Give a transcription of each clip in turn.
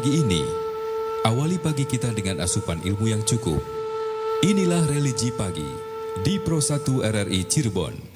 pagi ini, awali pagi kita dengan asupan ilmu yang cukup. Inilah Religi Pagi di Pro 1 RRI Cirebon.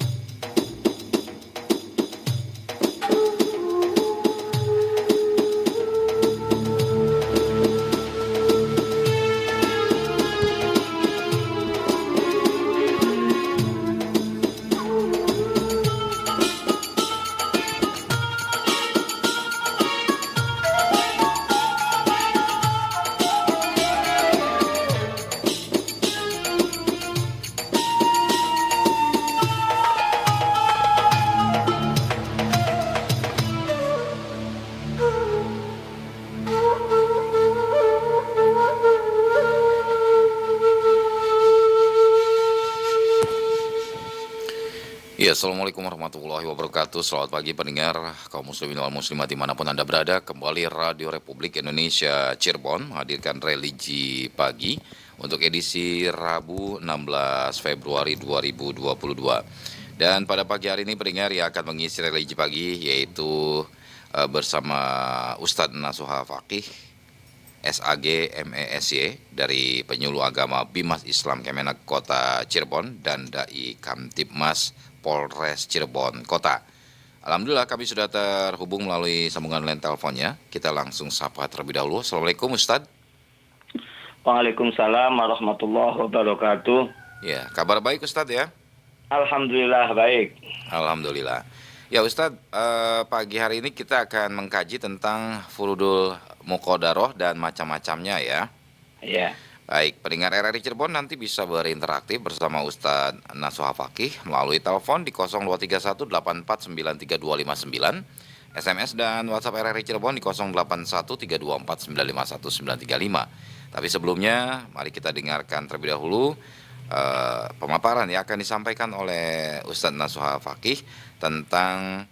Ya, Assalamualaikum warahmatullahi wabarakatuh. Selamat pagi pendengar kaum muslimin wal muslimat dimanapun Anda berada. Kembali Radio Republik Indonesia Cirebon menghadirkan Religi Pagi untuk edisi Rabu 16 Februari 2022. Dan pada pagi hari ini pendengar yang akan mengisi Religi Pagi yaitu bersama Ustadz Nasuha Fakih SAG MESY dari Penyuluh Agama Bimas Islam Kemenak Kota Cirebon dan Dai Kamtibmas Polres Cirebon Kota. Alhamdulillah kami sudah terhubung melalui sambungan line teleponnya. Kita langsung sapa terlebih dahulu. Assalamualaikum Ustadz. Waalaikumsalam warahmatullahi wabarakatuh. Ya, kabar baik Ustadz ya? Alhamdulillah baik. Alhamdulillah. Ya Ustadz, pagi hari ini kita akan mengkaji tentang furudul muqaddarah dan macam-macamnya ya. Ya. Baik, pendengar RRI Cirebon nanti bisa berinteraktif bersama Ustadz Nasuha Fakih melalui telepon di 0231849329, SMS dan WhatsApp RRI Cirebon di 081324951935. Tapi sebelumnya, mari kita dengarkan terlebih dahulu pemaparan yang akan disampaikan oleh Ustadz Nasuha Fakih tentang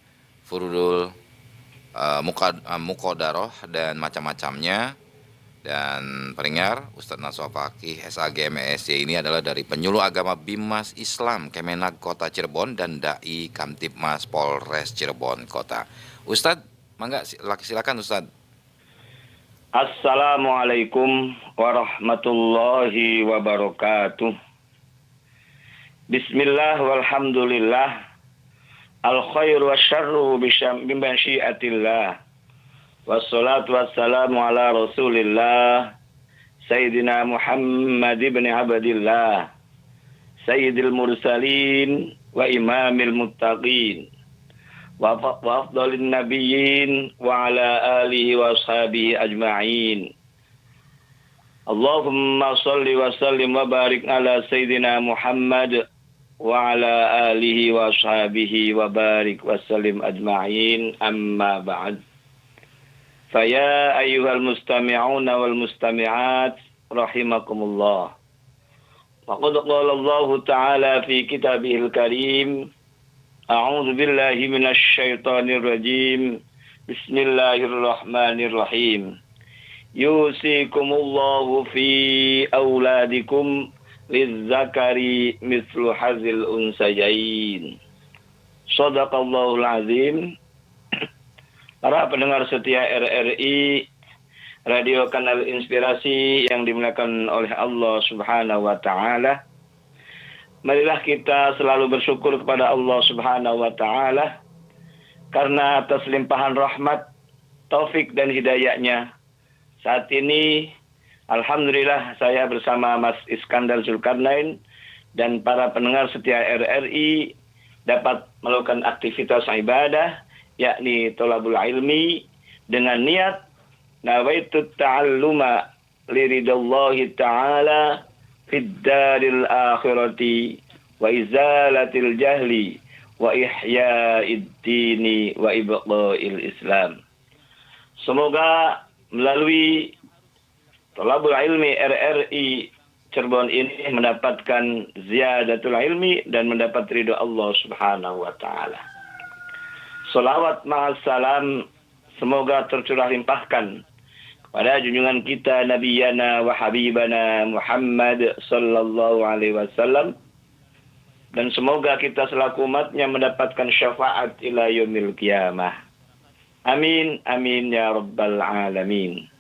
furudul muqaddarah dan macam-macamnya. Dan pendengar, Ustadz Nasuha Fakih SAG MESY ini adalah dari Penyuluh Agama Bimas Islam Kemenak Kota Cirebon dan Dai Kamtibmas Polres Cirebon Kota. Ustadz, mangga silakan Ustadz. Assalamualaikum warahmatullahi wabarakatuh. Bismillah walhamdulillah. Al khairu wasyarru bimasyiatillah. Wassalatu wassalamu ala rasulillah Sayyidina Muhammad ibn Abdillah Sayyidil mursalin wa imamil muttaqin wa afdalin nabiyyin wa ala alihi wa ashabihi ajma'in. Allahumma salli wa sallim wa barik ala Sayyidina Muhammad wa ala alihi wa ashabihi wa barik wa sallim ajma'in, amma ba'd. Faya ayyuhal mustami'una wal mustami'at rahimakumullah. Faqad qala Allah Ta'ala fi kitabihil karim. A'udzu billahi minasy syaithanir rajim. Bismillahirrahmanirrahim. Yusikumullahu fi auladikum lizzakari mithlu hazil unsayain. Shadaqallahul azim. Para pendengar setia RRI, Radio Kanal Inspirasi yang dimuliakan oleh Allah Subhanahu wa Ta'ala. Marilah kita selalu bersyukur kepada Allah Subhanahu wa Ta'ala karena atas limpahan rahmat, taufik dan hidayahnya. Saat ini, alhamdulillah saya bersama Mas Iskandar Zulkarnain dan para pendengar setia RRI dapat melakukan aktivitas ibadah, yakni thalabul ilmi dengan niat nawaitu ta'alluma liridallahi ta'ala fid daril akhirati wa izalatil jahli wa ihya'id dini wa ibqa'il islam. Semoga melalui thalabul ilmi RRI Cirebon ini mendapatkan ziyadatul ilmi dan mendapat ridho Allah Subhanahu wa Ta'ala. Salawat ma'assalam semoga tercurah limpahkan kepada junjungan kita Nabiyana wa Habibana Muhammad sallallahu alaihi wasallam, dan semoga kita selaku umatnya mendapatkan syafaat ila yaumil qiyamah. Amin, amin ya rabbal alamin.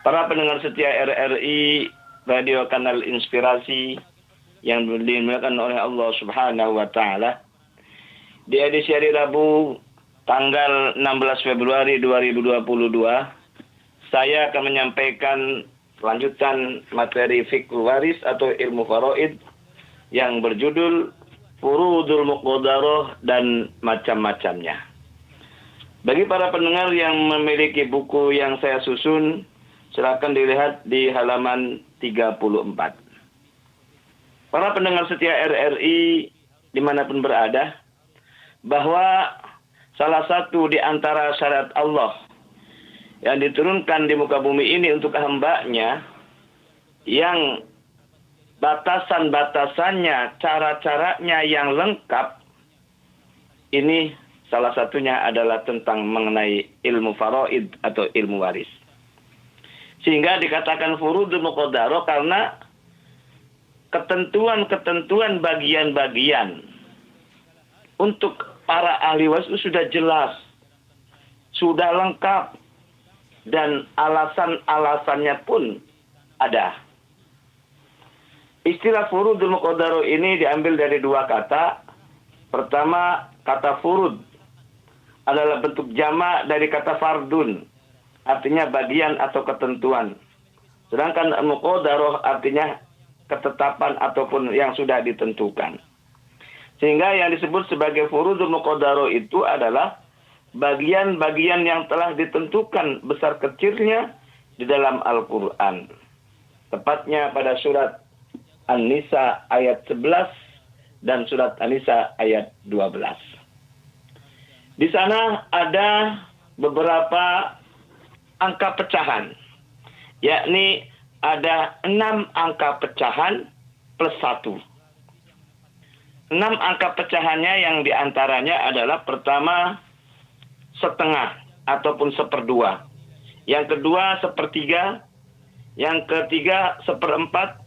Para pendengar setia RRI, Radio Kanal Inspirasi yang dimuliakan oleh Allah Subhanahu wa taala. Di edisi hari Rabu tanggal 16 Februari 2022, saya akan menyampaikan lanjutan materi Fiqhul Waris atau ilmu faraid yang berjudul Furudul Muqaddarah dan macam-macamnya. Bagi para pendengar yang memiliki buku yang saya susun, silakan dilihat di halaman 34. Para pendengar setia RRI dimanapun berada, bahwa salah satu di antara syariat Allah yang diturunkan di muka bumi ini untuk hamba-Nya, yang batasan-batasannya, cara-caranya yang lengkap, ini salah satunya adalah tentang mengenai ilmu faraid atau ilmu waris. Sehingga dikatakan furudul muqaddarah karena ketentuan-ketentuan bagian-bagian untuk para ahli waris itu sudah jelas, sudah lengkap, dan alasan-alasannya pun ada. Istilah furudul muqaddarah ini diambil dari dua kata. Pertama, kata furud adalah bentuk jamak dari kata fardun, artinya bagian atau ketentuan. Sedangkan muqaddarah artinya ketetapan ataupun yang sudah ditentukan. Sehingga yang disebut sebagai furudul muqaddarah itu adalah bagian-bagian yang telah ditentukan besar kecilnya di dalam Al-Quran. Tepatnya pada surat An-Nisa ayat 11 dan surat An-Nisa ayat 12. Di sana ada beberapa angka pecahan, yakni ada 6 angka pecahan plus 1. 6 angka pecahannya yang diantaranya adalah pertama setengah ataupun seperdua, yang kedua sepertiga, yang ketiga seperempat,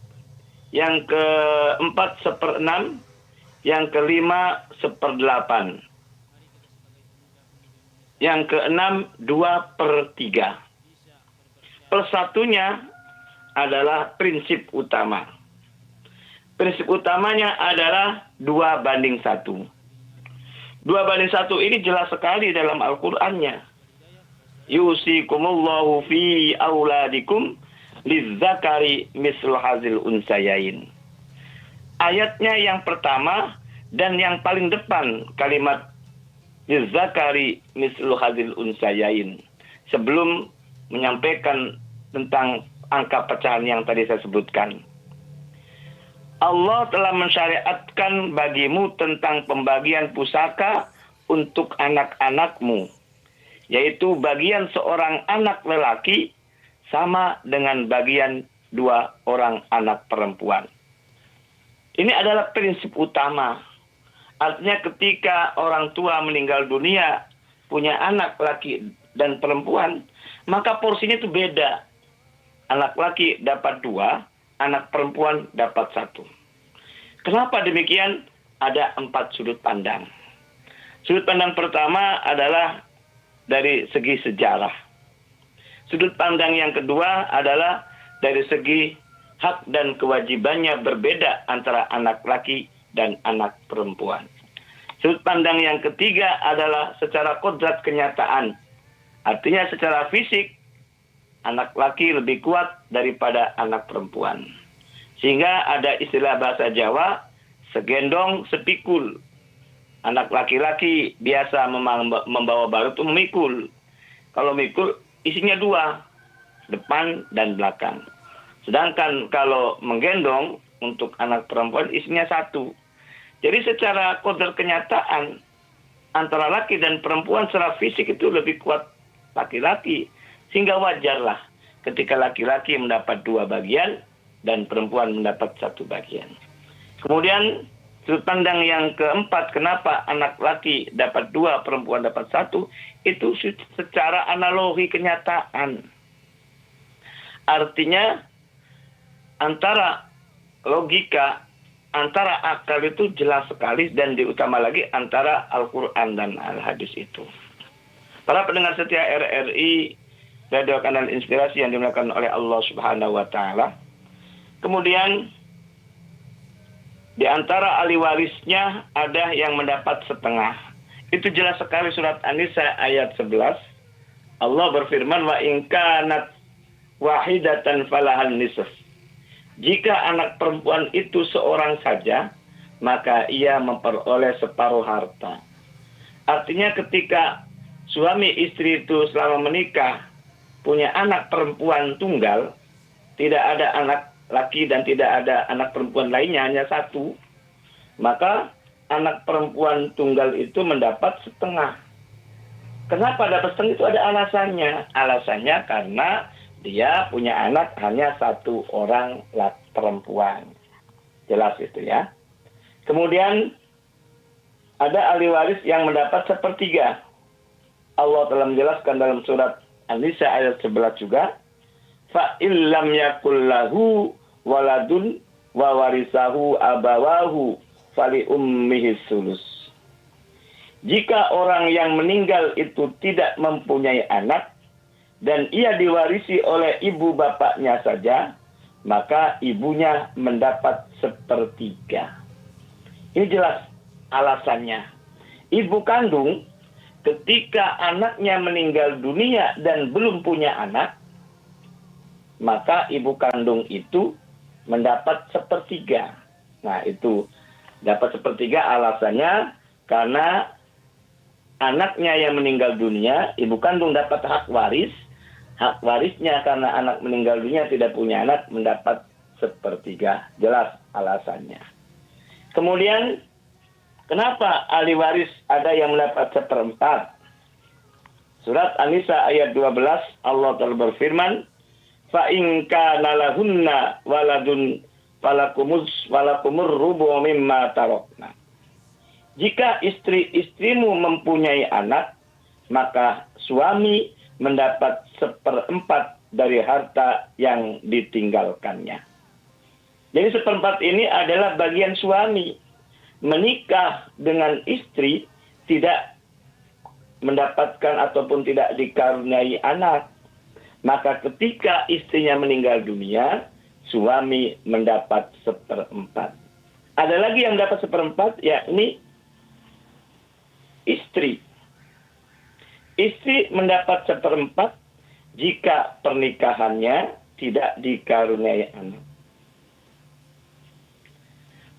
yang keempat seperenam, yang kelima seperdelapan, yang keenam 2/3. Plus satunya adalah prinsip utama. Prinsip utamanya adalah 2:1. 2:1 ini jelas sekali dalam Al-Qur'annya. Yusikumullahu fi auladikum lizzakari mislu hazil unsayain. Ayatnya yang pertama dan yang paling depan kalimat lizzakari mislu hazil unsayain, sebelum menyampaikan tentang angka pecahan yang tadi saya sebutkan. Allah telah mensyariatkan bagimu tentang pembagian pusaka untuk anak-anakmu, yaitu bagian seorang anak lelaki sama dengan bagian 2 orang anak perempuan. Ini adalah prinsip utama. Artinya ketika orang tua meninggal dunia, punya anak laki dan perempuan, maka porsinya itu beda. Anak laki dapat 2, anak perempuan dapat 1. Kenapa demikian? Ada 4 sudut pandang. Sudut pandang pertama adalah dari segi sejarah. Sudut pandang yang kedua adalah dari segi hak dan kewajibannya berbeda antara anak laki dan anak perempuan. Sudut pandang yang ketiga adalah secara kodrat kenyataan. Artinya secara fisik, anak laki lebih kuat daripada anak perempuan. Sehingga ada istilah bahasa Jawa, segendong sepikul. Anak laki-laki biasa membawa barut itu memikul. Kalau mikul isinya 2, depan dan belakang. Sedangkan kalau menggendong untuk anak perempuan isinya 1. Jadi secara kodrat kenyataan antara laki dan perempuan secara fisik itu lebih kuat laki-laki. Sehingga wajarlah ketika laki-laki mendapat 2 bagian dan perempuan mendapat 1 bagian. Kemudian sudut pandang yang keempat, kenapa anak laki dapat 2, perempuan dapat 1, itu secara analogi kenyataan. Artinya antara logika, antara akal itu jelas sekali, dan diutama lagi antara Al-Quran dan Al-Hadis itu. Para pendengar setia RRI Radio Kanal Inspirasi yang dimuliakan oleh Allah Subhanahu wa taala. Kemudian di antara ahli warisnya ada yang mendapat setengah. Itu jelas sekali surat An-Nisa ayat 11. Allah berfirman, wa in kanat wahidatan falahal nisf. Jika anak perempuan itu seorang saja, maka ia memperoleh separuh harta. Artinya ketika suami istri itu selama menikah punya anak perempuan tunggal, tidak ada anak laki dan tidak ada anak perempuan lainnya, hanya satu, maka anak perempuan tunggal itu mendapat setengah. Kenapa dapat setengah? Itu ada alasannya. Alasannya karena dia punya anak hanya satu orang perempuan. Jelas itu ya. Kemudian ada ahli waris yang mendapat sepertiga. Allah telah menjelaskan dalam surat An-Nisa ayat 11 juga, fa illam yakul lahu waladun wa warisahu abawahu fali ummihi sulus. Jika orang yang meninggal itu tidak mempunyai anak dan ia diwarisi oleh ibu bapaknya saja, maka ibunya mendapat sepertiga. Ini jelas alasannya. Ibu kandung ketika anaknya meninggal dunia dan belum punya anak, maka ibu kandung itu mendapat sepertiga. Nah, itu dapat sepertiga alasannya karena anaknya yang meninggal dunia, ibu kandung dapat hak waris. Hak warisnya karena anak meninggal dunia tidak punya anak mendapat sepertiga. Jelas alasannya. Kemudian kenapa ahli waris ada yang mendapat seperempat? Surat An-Nisa ayat 12 Allah telah berfirman, fa in kana lahunna waladun falakumur rubu mimma tarokna. Jika istri-istrimu mempunyai anak, maka suami mendapat seperempat dari harta yang ditinggalkannya. Jadi seperempat ini adalah bagian suami. Menikah dengan istri tidak mendapatkan ataupun tidak dikaruniai anak, maka ketika istrinya meninggal dunia, suami mendapat seperempat. Ada lagi yang dapat seperempat, yakni istri. Istri mendapat seperempat jika pernikahannya tidak dikaruniai anak.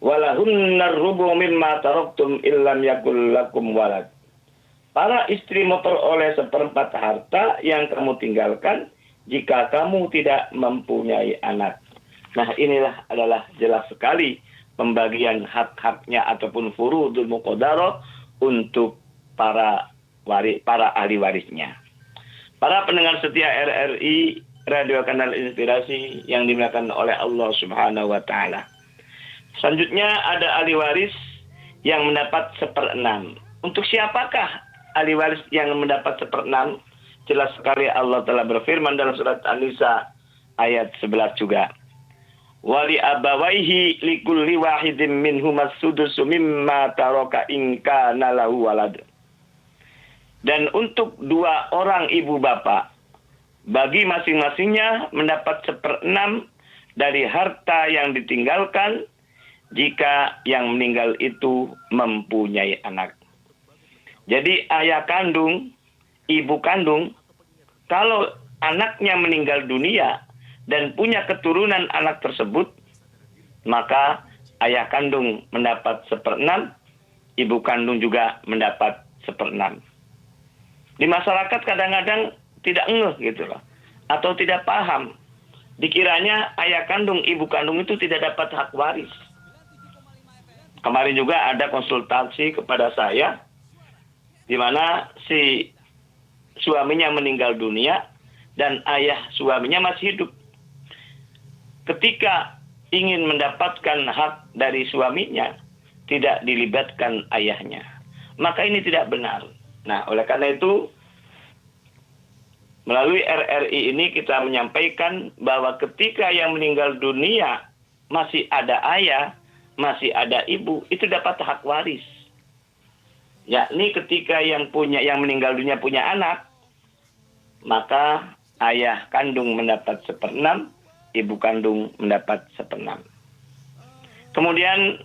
Walahunnar rubu mimma taroktum illam yakul lakum walad. Para istri memperoleh seperempat harta yang kamu tinggalkan jika kamu tidak mempunyai anak. Nah, inilah adalah jelas sekali pembagian hak-haknya ataupun furudul muqaddarah untuk para ahli warisnya. Para pendengar setia RRI Radio Kanal Inspirasi yang dimuliakan oleh Allah Subhanahu wa taala. Selanjutnya ada ahli waris yang mendapat 1/6. Untuk siapakah ahli waris yang mendapat 1/6? Jelas sekali Allah telah berfirman dalam surat An-Nisa ayat 11 juga. Wali abawaihi likulli wahidin minhumas sudusu mimma taraka in kana lahu walad. Dan untuk dua orang ibu bapak, bagi masing-masingnya mendapat 1/6 dari harta yang ditinggalkan jika yang meninggal itu mempunyai anak. Jadi ayah kandung, ibu kandung, kalau anaknya meninggal dunia dan punya keturunan anak tersebut, maka ayah kandung mendapat 1/6, ibu kandung juga mendapat 1/6. Di masyarakat kadang-kadang tidak ngeh gitu loh, atau tidak paham. Dikiranya ayah kandung, ibu kandung itu tidak dapat hak waris. Kemarin juga ada konsultasi kepada saya, di mana si suaminya meninggal dunia dan ayah suaminya masih hidup. Ketika ingin mendapatkan hak dari suaminya, tidak dilibatkan ayahnya. Maka ini tidak benar. Nah, oleh karena itu, melalui RRI ini kita menyampaikan bahwa ketika yang meninggal dunia masih ada ayah, masih ada ibu, itu dapat hak waris. Yakni ketika yang meninggal dunia punya anak, maka ayah kandung mendapat 1/6, ibu kandung mendapat 1/6. Kemudian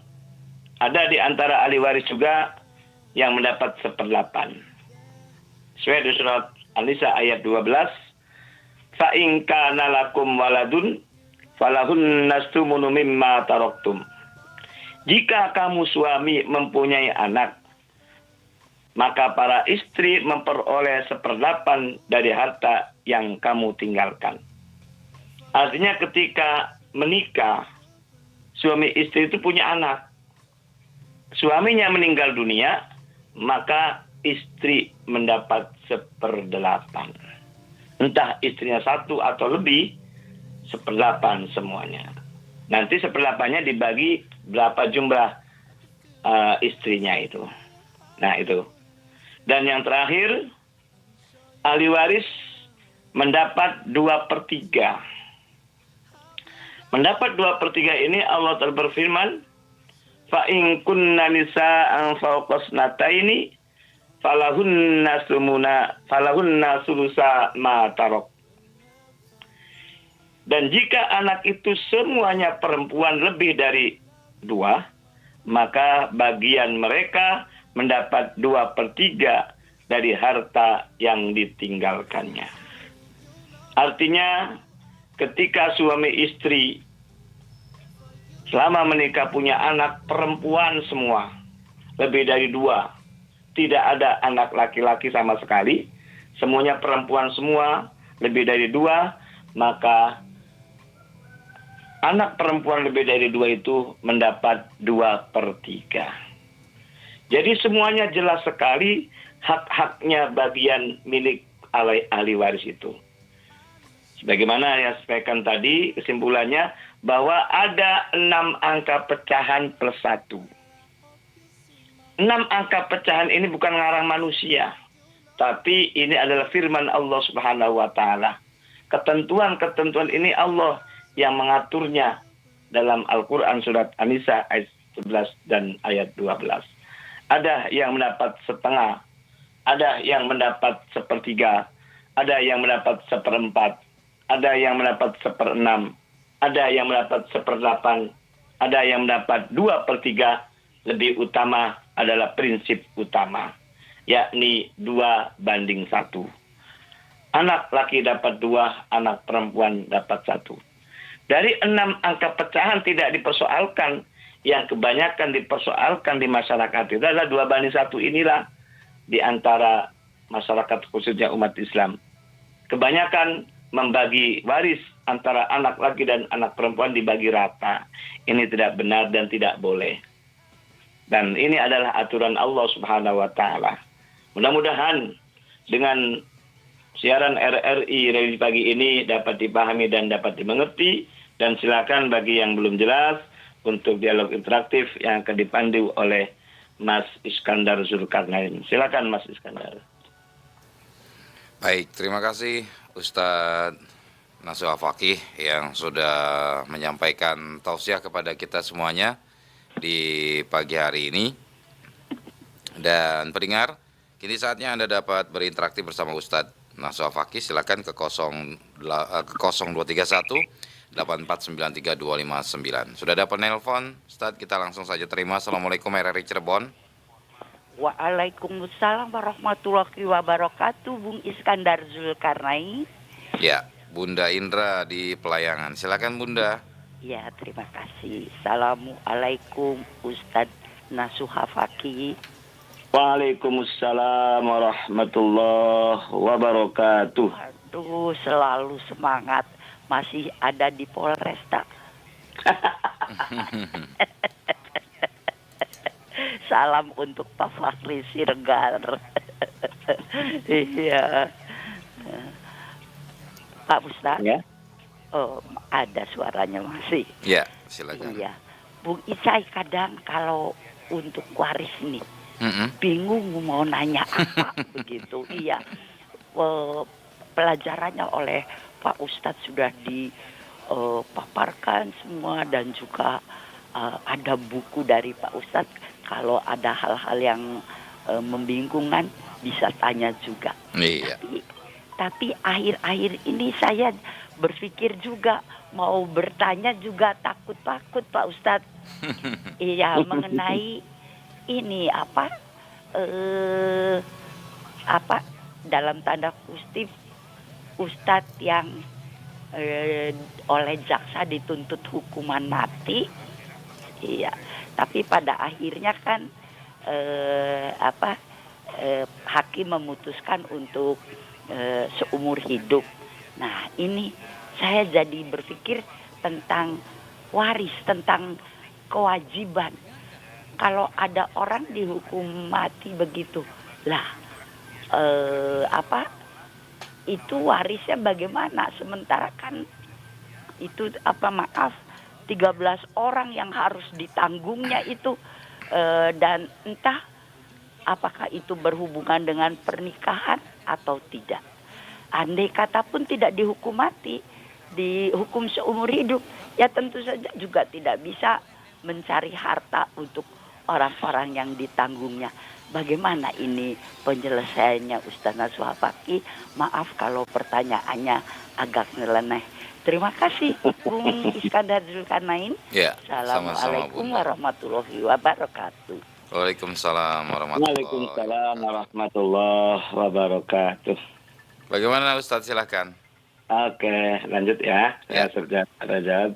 ada di antara ahli waris juga yang mendapat 1/8. Sesuai di surat An-Nisa ayat 12, fa in kana lakum waladun falahun nastumunu mimma taraktum. Jika kamu suami mempunyai anak, maka para istri memperoleh 1/8 dari harta yang kamu tinggalkan. Artinya ketika menikah, suami istri itu punya anak. Suaminya meninggal dunia, maka istri mendapat 1/8. Entah istrinya 1 atau lebih, 1/8 semuanya. Nanti 1/8-nya dibagi berapa jumlah istrinya itu. Nah itu. Dan yang terakhir, ahli waris mendapat 2/3. Mendapat 2/3 ini Allah berfirman, fa in kunna nisa'an fawqa snataini falahunna sulusa ma tarak. Dan jika anak itu semuanya perempuan lebih dari 2, maka bagian mereka mendapat 2/3 dari harta yang ditinggalkannya. Artinya ketika suami istri selama menikah punya anak perempuan semua, lebih dari 2, tidak ada anak laki-laki sama sekali, semuanya perempuan semua, lebih dari 2, maka anak perempuan lebih dari 2 itu mendapat 2/3. Jadi semuanya jelas sekali hak-haknya bagian milik ahli waris itu. Sebagaimana yang saya sampaikan tadi, kesimpulannya bahwa ada 6 angka pecahan plus 1. 6 angka pecahan ini bukan ngarang manusia, tapi ini adalah firman Allah Subhanahu wa Ta'ala. Ketentuan-ketentuan ini Allah yang mengaturnya dalam Al-Quran surat An-Nisa ayat 11 dan ayat 12. Ada yang mendapat 1/2, ada yang mendapat 1/3, ada yang mendapat 1/4, ada yang mendapat 1/6, ada yang mendapat 1/8, ada yang mendapat 2/3. Lebih utama adalah prinsip utama, yakni 2/1. Anak laki dapat 2, anak perempuan dapat 1. Dari 6 angka pecahan tidak dipersoalkan. Yang kebanyakan dipersoalkan di masyarakat itu adalah 2/1 inilah di antara masyarakat khususnya umat Islam. Kebanyakan membagi waris antara anak laki dan anak perempuan dibagi rata. Ini tidak benar dan tidak boleh. Dan ini adalah aturan Allah Subhanahu wa Ta'ala. Mudah-mudahan dengan siaran RRI Religi Pagi ini dapat dipahami dan dapat dimengerti. Dan silakan bagi yang belum jelas untuk dialog interaktif yang akan dipandu oleh Mas Iskandar Zulkarnain. Silakan Mas Iskandar. Baik, terima kasih Ustadz Nasuha Fakih yang sudah menyampaikan tausiah kepada kita semuanya di pagi hari ini. Dan pendengar, kini saatnya Anda dapat berinteraksi bersama Ustadz Nasuha Fakih. Silakan ke 0231 8493259. Sudah dapat nelpon, Ustadz, kita langsung saja terima. Assalamualaikum RRI Cirebon. Waalaikumsalam warahmatullahi wabarakatuh, Bung Iskandar Zulkarnain. Ya, Bunda Indra di Pelayangan. Silakan Bunda. Ya, terima kasih. Assalamualaikum Ustadz Nasuha Fakih. Waalaikumsalam warahmatullahi wabarakatuh. Aduh, selalu semangat. Masih ada di Polresta. Salam untuk Pak Fahri Siregar. Iya. Pak Ustadz. Ya. Oh, ada suaranya masih. Ya, silakan. Iya. Bung Icai kadang kalau untuk waris nih, bingung mau nanya apa begitu. Iya. Pelajarannya oleh Pak Ustadz sudah dipaparkan semua dan juga ada buku dari Pak Ustadz. Kalau ada hal-hal yang membingungkan bisa tanya juga. Iya. Tapi Tapi akhir-akhir ini saya berpikir juga mau bertanya juga takut-takut Pak Ustadz. Iya, mengenai ini apa dalam tanda kutip Ustadz yang oleh jaksa dituntut hukuman mati. Iya, tapi pada akhirnya kan hakim memutuskan untuk seumur hidup. Nah, ini saya jadi berpikir tentang waris, tentang kewajiban. Kalau ada orang dihukum mati begitu, lah itu warisnya bagaimana? Sementara kan itu 13 orang yang harus ditanggungnya itu, dan entah apakah itu berhubungan dengan pernikahan atau tidak. Andai kata pun tidak dihukum mati, dihukum seumur hidup, ya tentu saja juga tidak bisa mencari harta untuk orang-orang yang ditanggungnya. Bagaimana ini penyelesaiannya Ustaz Nasuha Fakih? Maaf kalau pertanyaannya agak nyeleneh. Terima kasih Bung Iskandar Zulkarnain. Ya, Assalamualaikum warahmatullahi wabarakatuh. Waalaikumsalam warahmatullahi wabarakatuh. Bagaimana Ustadz, silakan. Oke, lanjut ya. Saya Rajab.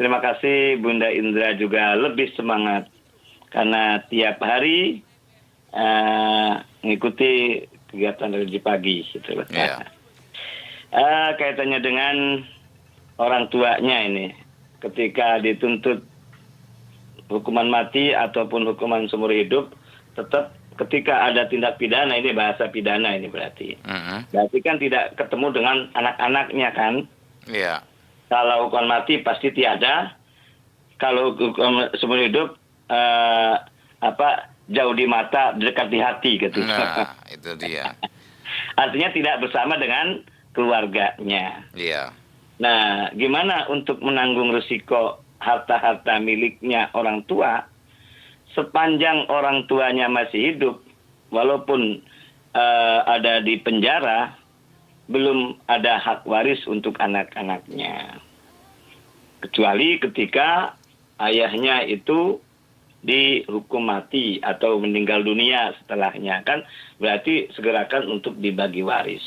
Terima kasih Bunda Indra juga lebih semangat karena tiap hari mengikuti kegiatan religi pagi gitu. Yeah. Kaitannya dengan orang tuanya ini ketika dituntut hukuman mati ataupun hukuman seumur hidup, tetap ketika ada tindak pidana, ini bahasa pidana ini berarti. Berarti kan tidak ketemu dengan anak-anaknya kan? Iya. Kalau hukuman mati pasti tiada. Kalau hukuman seumur hidup jauh di mata, dekat di hati gitu. Nah, itu dia. Artinya tidak bersama dengan keluarganya. Iya. Nah, gimana untuk menanggung risiko harta-harta miliknya orang tua sepanjang orang tuanya masih hidup, walaupun ada di penjara, belum ada hak waris untuk anak-anaknya. Kecuali ketika ayahnya itu dihukum mati atau meninggal dunia setelahnya, kan berarti segerakan untuk dibagi waris.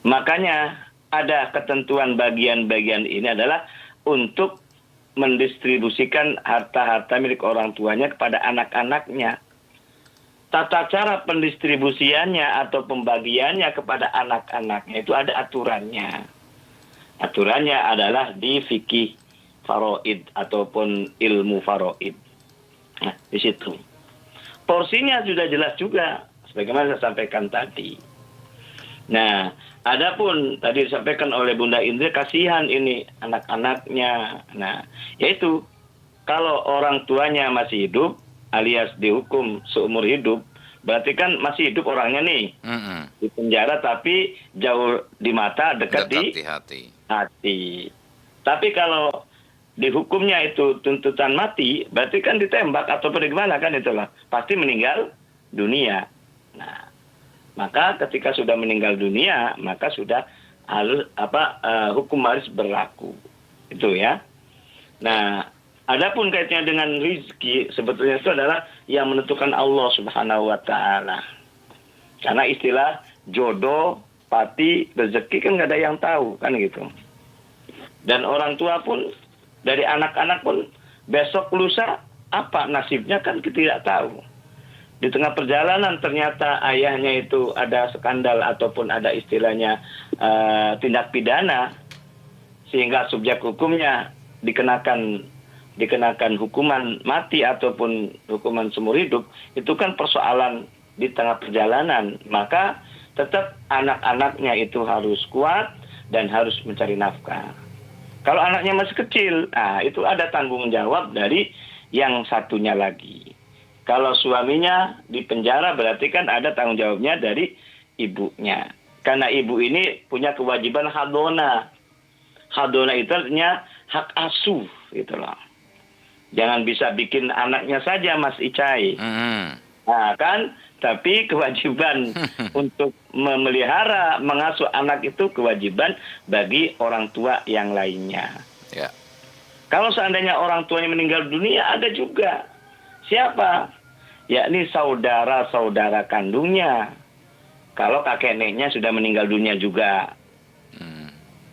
Makanya ada ketentuan bagian-bagian ini adalah untuk mendistribusikan harta-harta milik orang tuanya kepada anak-anaknya. Tata cara pendistribusiannya atau pembagiannya kepada anak-anaknya itu ada aturannya. Aturannya adalah di fikih faraid ataupun ilmu faraid. Nah, di situ. Porsinya sudah jelas juga, sebagaimana saya sampaikan tadi. Nah, adapun tadi disampaikan oleh Bunda Indri, kasihan ini anak-anaknya. Nah, yaitu kalau orang tuanya masih hidup, alias dihukum seumur hidup, berarti kan masih hidup orangnya nih. Di penjara tapi jauh di mata, dekat di hati. Tapi kalau dihukumnya itu tuntutan mati, berarti kan ditembak atau bagaimana kan itulah. Pasti meninggal dunia. Nah, maka ketika sudah meninggal dunia, maka sudah harus hukum waris berlaku. Itu ya. Nah, adapun kaitannya dengan rizki, sebetulnya itu adalah yang menentukan Allah Subhanahu wa taala. Karena istilah jodoh, pati, rezeki kan nggak ada yang tahu, kan gitu. Dan orang tua pun, dari anak-anak pun, besok lusa apa nasibnya kan kita tidak tahu. Di tengah perjalanan ternyata ayahnya itu ada skandal ataupun ada istilahnya tindak pidana, sehingga subjek hukumnya dikenakan hukuman mati ataupun hukuman seumur hidup, itu kan persoalan di tengah perjalanan. Maka tetap anak-anaknya itu harus kuat dan harus mencari nafkah. Kalau anaknya masih kecil, itu ada tanggung jawab dari yang satunya lagi. Kalau suaminya di penjara, berarti kan ada tanggung jawabnya dari ibunya. Karena ibu ini punya kewajiban hadona. Hadona itu artinya hak asuh, gitu loh. Jangan bisa bikin anaknya saja, Mas Icai. Nah, kan Tapi kewajiban untuk memelihara, mengasuh anak itu kewajiban bagi orang tua yang lainnya. Ya. Kalau seandainya orang tuanya meninggal dunia, ada juga. Siapa? Yakni saudara-saudara kandungnya. Kalau kakek neneknya sudah meninggal dunia juga.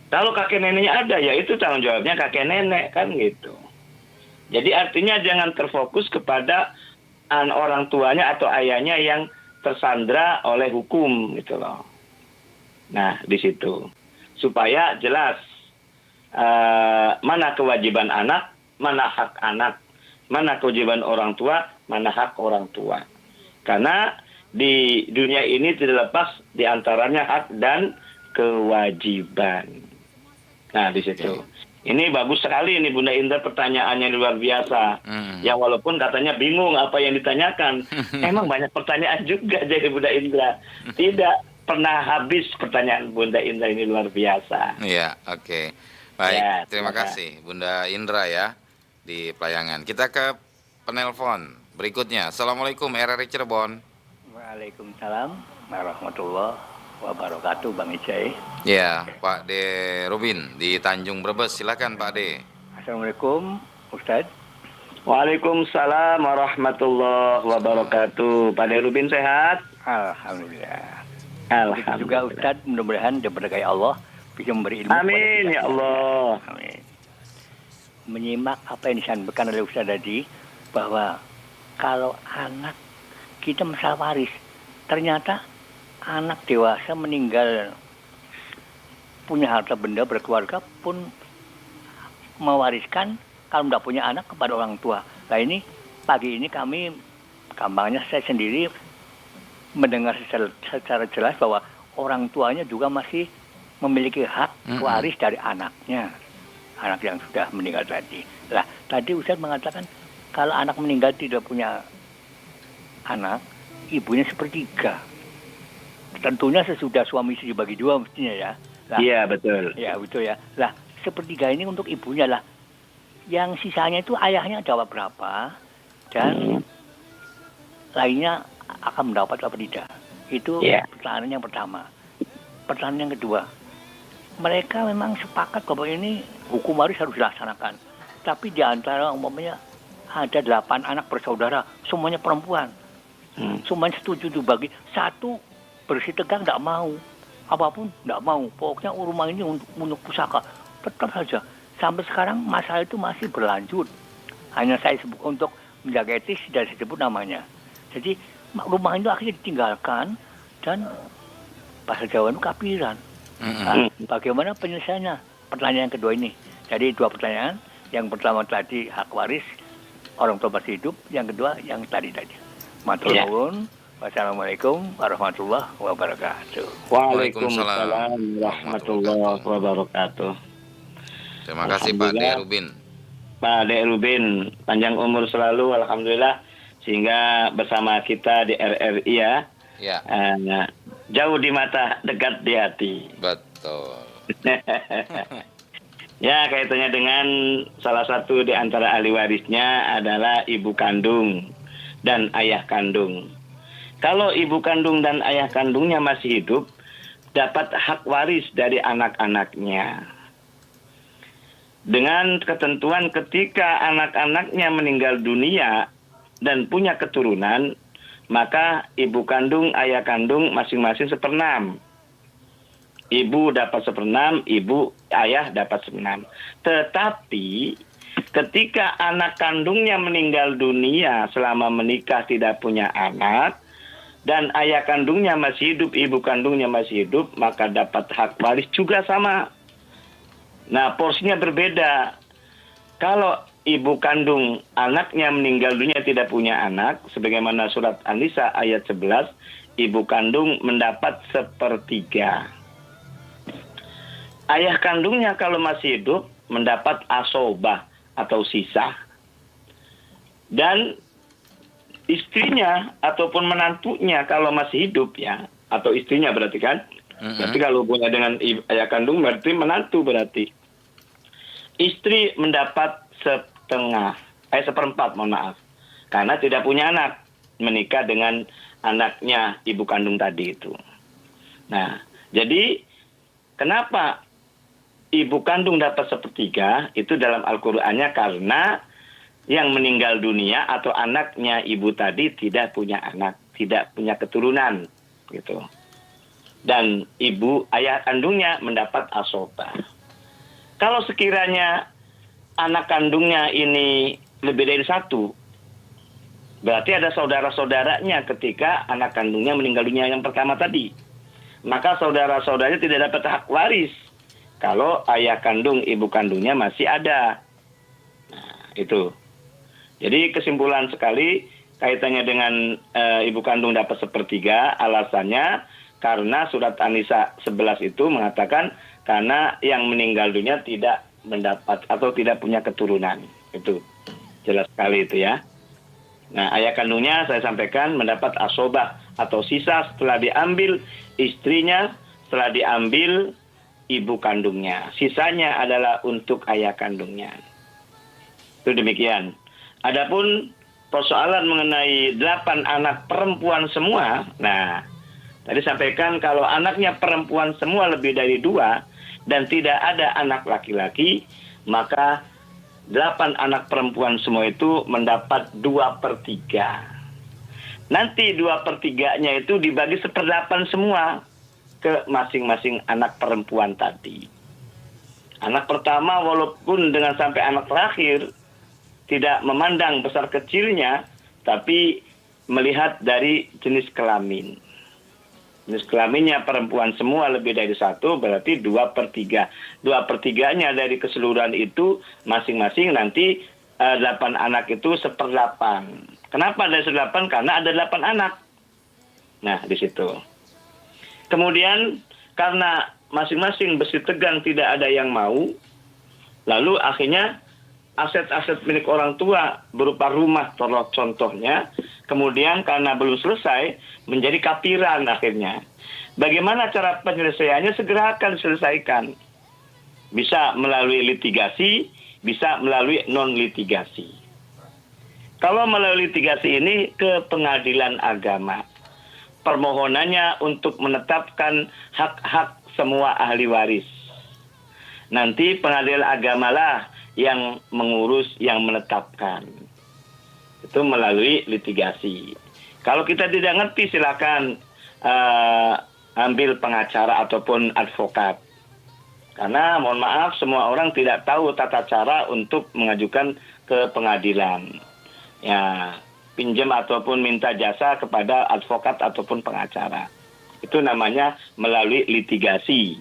Kalau kakek neneknya ada, ya itu tanggung jawabnya kakek nenek, kan gitu. Jadi artinya jangan terfokus kepada orang tuanya atau ayahnya yang tersandra oleh hukum gitu loh. Nah, di situ. Supaya jelas mana kewajiban anak, mana hak anak, mana kewajiban orang tua, mana hak orang tua. Karena di dunia ini tidak lepas di antaranya hak dan kewajiban. Nah, di situ. Ini bagus sekali ini Bunda Indra, pertanyaannya luar biasa. Ya walaupun katanya bingung apa yang ditanyakan. Emang banyak pertanyaan juga dari Bunda Indra. Tidak pernah habis pertanyaan Bunda Indra, ini luar biasa. Iya, oke. Baik, Ya, terima kasih Bunda Indra ya di pelayangan. Kita ke penelpon berikutnya. Assalamualaikum RRI Cirebon. Waalaikumsalam warahmatullahi wabarakatuh, Bang Icai. Ya, Pak De Rubin di Tanjung Brebes. Silakan Pak De. Assalamualaikum, Ustadz. Waalaikumsalam warahmatullahi wabarakatuh. Pak De Rubin sehat? Alhamdulillah. Alhamdulillah. Juga Ustadz, mudah-mudahan diberkahi Allah bisa memberi ilmu. Amin ya Allah. Amin. Menyimak apa yang disampaikan oleh Ustadz tadi, bahwa kalau anak kita masalah waris, ternyata anak dewasa meninggal punya harta benda berkeluarga pun mewariskan kalau tidak punya anak kepada orang tua. Nah ini pagi ini kami, gampangnya saya sendiri mendengar secara jelas bahwa orang tuanya juga masih memiliki hak waris dari anaknya, anak yang sudah meninggal tadi. Nah tadi Ustaz mengatakan kalau anak meninggal tidak punya anak, ibunya sepertiga. Tentunya sesudah suami istri dibagi dua mestinya ya. Iya betul. Ya betul ya. Lah sepertiga ini untuk ibunya lah. Yang sisanya itu ayahnya dapat berapa dan lainnya akan mendapat apa tidak. Itu pertanyaan yang pertama. Pertanyaan yang kedua. Mereka memang sepakat bahwa ini hukum waris harus dilaksanakan. Tapi di antara umpamanya ada 8 anak bersaudara, semuanya perempuan. Semuanya setuju dibagi. Satu bersih tegang tidak mau, apapun tidak mau, pokoknya rumah ini untuk pusaka, tetap saja sampai sekarang masalah itu masih berlanjut. Hanya saya sebut untuk menjaga etis tidak disebut namanya. Jadi rumah itu akhirnya ditinggalkan dan bahasa Jawa itu kapiran. Nah, bagaimana penyelesaiannya? Pertanyaan kedua ini. Jadi 2 pertanyaan. Yang pertama tadi hak waris orang tua masih hidup, yang kedua yang tadi. Matur nuwun. Wassalamualaikum warahmatullahi wabarakatuh. Waalaikumsalam warahmatullahi wabarakatuh. Terima kasih Pak De Rubin. Pak De Rubin, panjang umur selalu, alhamdulillah, sehingga bersama kita di RRI ya. Ya. Jauh di mata, dekat di hati. Betul. Ya, kaitannya dengan salah satu di antara ahli warisnya adalah ibu kandung dan ayah kandung. Kalau ibu kandung dan ayah kandungnya masih hidup, dapat hak waris dari anak-anaknya. Dengan ketentuan ketika anak-anaknya meninggal dunia dan punya keturunan, maka ibu kandung, ayah kandung masing-masing 1/6. Ibu dapat 1/6, ayah dapat 1/6. Tetapi ketika anak kandungnya meninggal dunia selama menikah tidak punya anak, dan ayah kandungnya masih hidup, ibu kandungnya masih hidup, maka dapat hak waris juga sama. Nah, porsinya berbeda. Kalau ibu kandung anaknya meninggal dunia tidak punya anak, sebagaimana surat An-Nisa ayat 11, ibu kandung mendapat 1/3. Ayah kandungnya kalau masih hidup mendapat asobah atau sisa. Dan istrinya ataupun menantunya kalau masih hidup ya, atau istrinya berarti kan, berarti kalau hubungannya dengan ayah kandung berarti menantu berarti. Istri mendapat 1/4, 1/4 mohon maaf, karena tidak punya anak. menikah dengan anaknya ibu kandung tadi itu. Nah, jadi kenapa ibu kandung dapat sepertiga itu dalam Al-Qur'annya karena yang meninggal dunia atau anaknya ibu tadi tidak punya anak, tidak punya keturunan gitu. Dan ayah kandungnya mendapat asobah. Kalau sekiranya anak kandungnya ini lebih dari satu, berarti ada saudara-saudaranya ketika anak kandungnya meninggal dunia yang pertama tadi. Maka saudara-saudaranya tidak dapat hak waris kalau ayah kandung, ibu kandungnya masih ada. Nah, itu. Jadi kesimpulan sekali kaitannya dengan ibu kandung dapat sepertiga, alasannya karena surat An-Nisa 11 itu mengatakan karena yang meninggal dunia tidak mendapat atau tidak punya keturunan. Itu jelas sekali itu ya. Nah, ayah kandungnya saya sampaikan mendapat asobah atau sisa setelah diambil istrinya, setelah diambil ibu kandungnya. Sisanya adalah untuk ayah kandungnya. Itu demikian. Adapun persoalan mengenai 8 anak perempuan semua, nah tadi sampaikan kalau anaknya perempuan semua lebih dari 2 dan tidak ada anak laki-laki, maka 8 anak perempuan semua itu mendapat 2/3. Nanti 2/3-nya itu dibagi 1/8 semua ke masing-masing anak perempuan tadi. Anak pertama walaupun dengan sampai anak terakhir tidak memandang besar kecilnya, tapi melihat dari jenis kelamin. Jenis kelaminnya perempuan semua lebih dari 1, berarti 2/3. 2/3-nya dari keseluruhan itu masing-masing nanti 8 anak itu 1/8. Kenapa dari 1/8? Karena ada 8 anak. Nah, di situ. Kemudian karena masing-masing besi tegang tidak ada yang mau, lalu akhirnya aset-aset milik orang tua berupa rumah contohnya, kemudian karena belum selesai menjadi kapiran akhirnya. Bagaimana cara penyelesaiannya? Segera akan diselesaikan. Bisa melalui litigasi, bisa melalui non-litigasi. Kalau melalui litigasi ini ke pengadilan agama. Permohonannya untuk menetapkan hak-hak semua ahli waris. Nanti pengadilan agamalah yang mengurus, yang menetapkan. Itu melalui litigasi. Kalau kita tidak ngerti silakan ambil pengacara ataupun advokat. Karena mohon maaf semua orang tidak tahu tata cara untuk mengajukan ke pengadilan. Ya, pinjam ataupun minta jasa kepada advokat ataupun pengacara. Itu namanya melalui litigasi.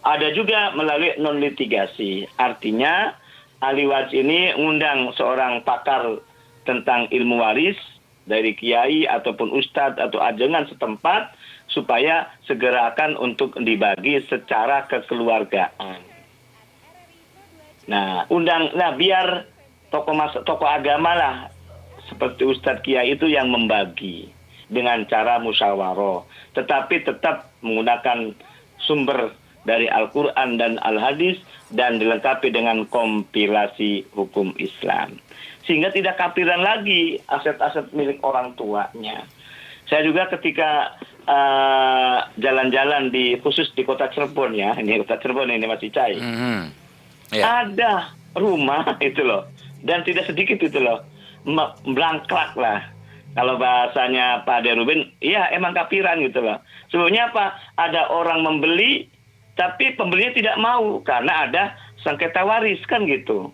Ada juga melalui non-litigasi. Artinya, ahli waris ini mengundang seorang pakar tentang ilmu waris dari kiai ataupun ustadz atau ajengan setempat supaya segerakan untuk dibagi secara kekeluargaan. Nah, biar tokoh agama lah seperti ustadz kiai itu yang membagi dengan cara musyawarah, tetapi tetap menggunakan sumber dari Al-Quran dan Al-Hadis dan dilengkapi dengan kompilasi hukum Islam. Sehingga tidak kapiran lagi aset-aset milik orang tuanya. Saya juga ketika jalan-jalan khusus di kota Cirebon ya, ini kota Cirebon ini Mas Icai. Ada rumah itu loh, dan tidak sedikit itu loh, blangklak lah. Kalau bahasanya Pak Derubin, iya emang kapiran gitu loh. Sebenarnya apa? Ada orang membeli, tapi pembelinya tidak mau karena ada sengketa waris kan gitu.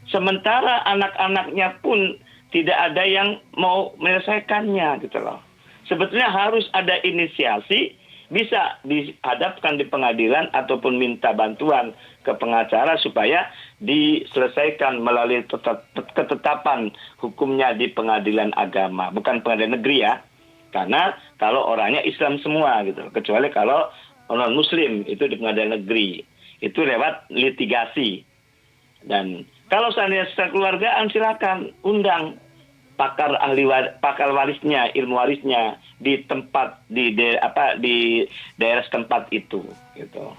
Sementara anak-anaknya pun tidak ada yang mau menyelesaikannya gitu loh. Sebetulnya harus ada inisiasi, bisa dihadapkan di pengadilan ataupun minta bantuan ke pengacara supaya diselesaikan melalui ketetapan hukumnya di pengadilan agama, bukan pengadilan negeri ya. Karena kalau orangnya Islam semua gitu, kecuali kalau non Muslim itu di pengadilan negeri, itu lewat litigasi. Dan kalau seandainya secara keluargaan silakan undang pakar warisnya, ilmu warisnya di tempat di daerah setempat itu gitu.